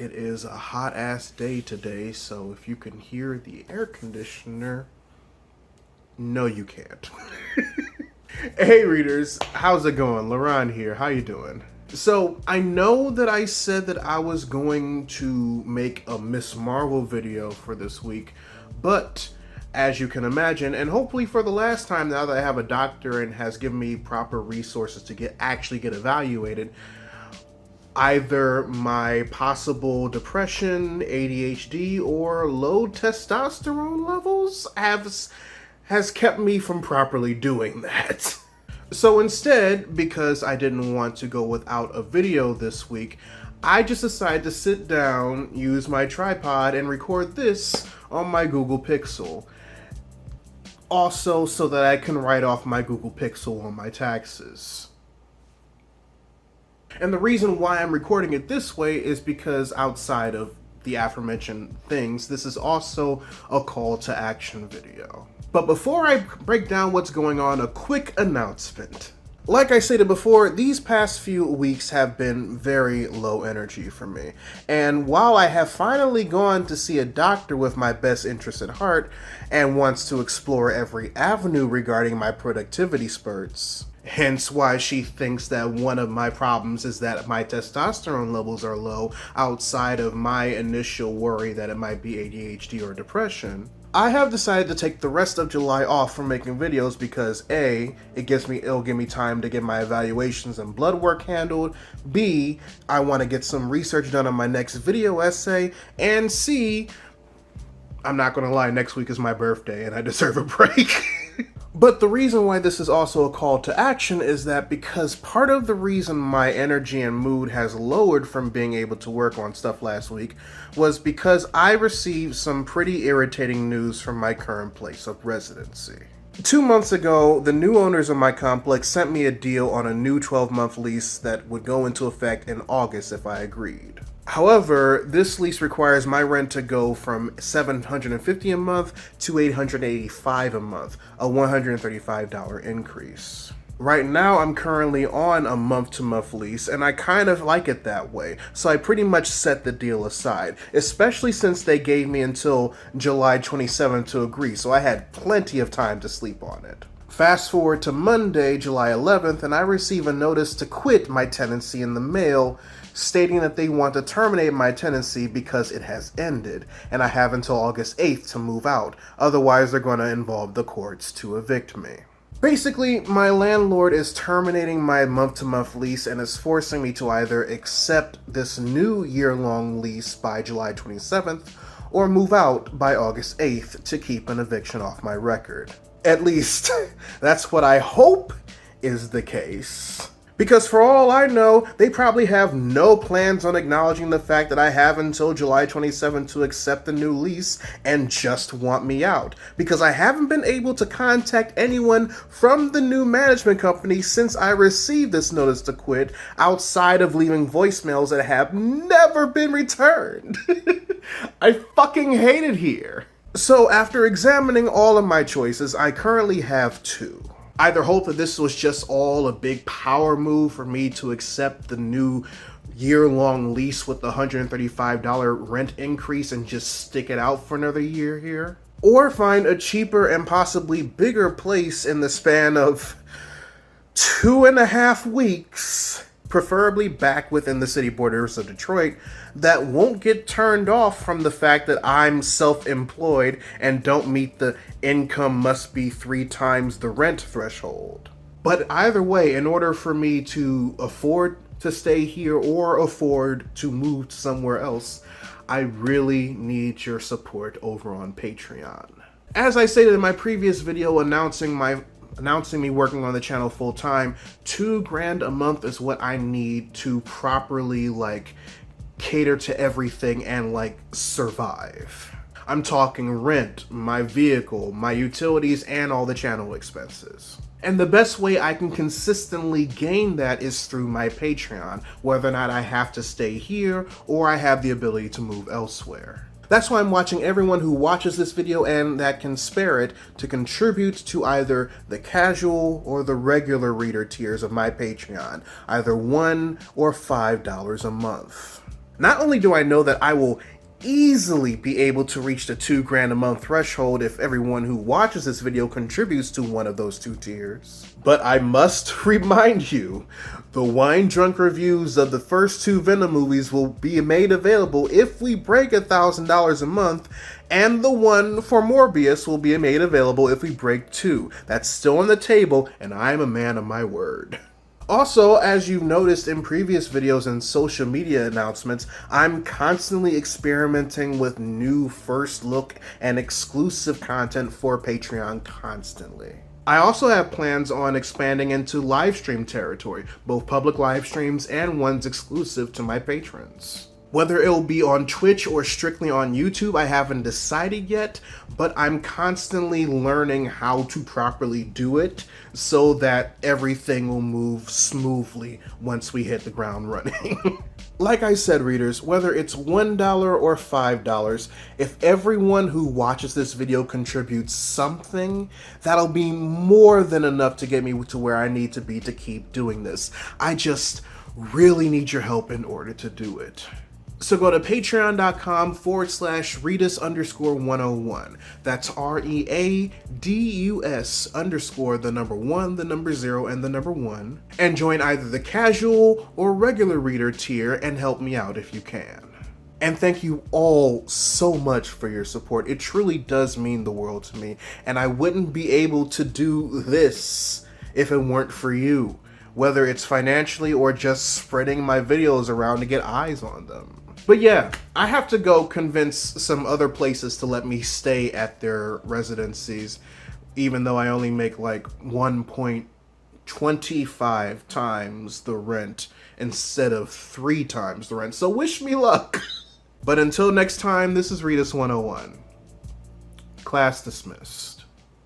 It is a hot ass day today, so if you can hear the air conditioner, no you can't. Hey readers, how's it going? Laron here, how you doing? So, I know that I said that I was going to make a Miss Marvel video for this week, but as you can imagine, and hopefully for the last time now that I have a doctor and has given me proper resources to actually get evaluated, either my possible depression, ADHD, or low testosterone levels has kept me from properly doing that. So instead, because I didn't want to go without a video this week, I just decided to sit down, use my tripod, and record this on my Google Pixel. Also, so that I can write off my Google Pixel on my taxes. And the reason why I'm recording it this way is because outside of the aforementioned things, this is also a call to action video. But before I break down what's going on, a quick announcement. Like I stated before, these past few weeks have been very low energy for me. And while I have finally gone to see a doctor with my best interest at heart and wants to explore every avenue regarding my productivity spurts, hence why she thinks that one of my problems is that my testosterone levels are low outside of my initial worry that it might be ADHD or depression, I have decided to take the rest of July off from making videos because A, it'll give me time to get my evaluations and blood work handled, B, I want to get some research done on my next video essay, and C, I'm not going to lie, next week is my birthday and I deserve a break. But the reason why this is also a call to action is that because part of the reason my energy and mood has lowered from being able to work on stuff last week was because I received some pretty irritating news from my current place of residency. 2 months ago, the new owners of my complex sent me a deal on a new 12-month lease that would go into effect in August if I agreed. However, this lease requires my rent to go from $750 a month to $885 a month, a $135 increase. Right now, I'm currently on a month-to-month lease, and I kind of like it that way, so I pretty much set the deal aside, especially since they gave me until July 27th to agree, so I had plenty of time to sleep on it. Fast forward to Monday, July 11th, and I receive a notice to quit my tenancy in the mail, stating that they want to terminate my tenancy because it has ended, and I have until August 8th to move out, otherwise they're going to involve the courts to evict me. Basically, my landlord is terminating my month-to-month lease and is forcing me to either accept this new year-long lease by July 27th or move out by August 8th to keep an eviction off my record. At least, that's what I hope is the case. Because for all I know, they probably have no plans on acknowledging the fact that I have until July 27th to accept the new lease and just want me out. Because I haven't been able to contact anyone from the new management company since I received this notice to quit, outside of leaving voicemails that have never been returned. I fucking hate it here. So after examining all of my choices, I currently have two. Either hope that this was just all a big power move for me to accept the new year-long lease with the $135 rent increase and just stick it out for another year here, or find a cheaper and possibly bigger place in the span of 2.5 weeks, preferably back within the city borders of Detroit, that won't get turned off from the fact that I'm self-employed and don't meet the income must be 3 times the rent threshold. But either way, in order for me to afford to stay here or afford to move somewhere else, I really need your support over on Patreon. As I stated in my previous video announcing me working on the channel full time, $2,000 a month is what I need to properly cater to everything and survive. I'm talking rent, my vehicle, my utilities, and all the channel expenses. And the best way I can consistently gain that is through my Patreon, whether or not I have to stay here or I have the ability to move elsewhere. That's why I'm watching everyone who watches this video and that can spare it to contribute to either the casual or the regular reader tiers of my Patreon, either $1 or $5 a month. Not only do I know that I will easily be able to reach the $2,000 a month threshold if everyone who watches this video contributes to one of those two tiers, but I must remind you, the wine drunk reviews of the first two Venom movies will be made available if we break $1,000 a month, and the one for Morbius will be made available if we break 2. That's still on the table, and I'm a man of my word. Also, as you've noticed in previous videos and social media announcements, I'm constantly experimenting with new first look and exclusive content for Patreon constantly. I also have plans on expanding into live stream territory, both public live streams and ones exclusive to my patrons. Whether it'll be on Twitch or strictly on YouTube, I haven't decided yet, but I'm constantly learning how to properly do it so that everything will move smoothly once we hit the ground running. Like I said, readers, whether it's $1 or $5, if everyone who watches this video contributes something, that'll be more than enough to get me to where I need to be to keep doing this. I just really need your help in order to do it. So go to patreon.com/Readus_101. That's READUS_1, and join either the casual or regular reader tier and help me out if you can. And thank you all so much for your support. It truly does mean the world to me, and I wouldn't be able to do this if it weren't for you, whether it's financially or just spreading my videos around to get eyes on them. But yeah, I have to go convince some other places to let me stay at their residencies, even though I only make like 1.25 times the rent instead of 3 times the rent. So wish me luck. But until next time, this is Readus 101. Class dismissed.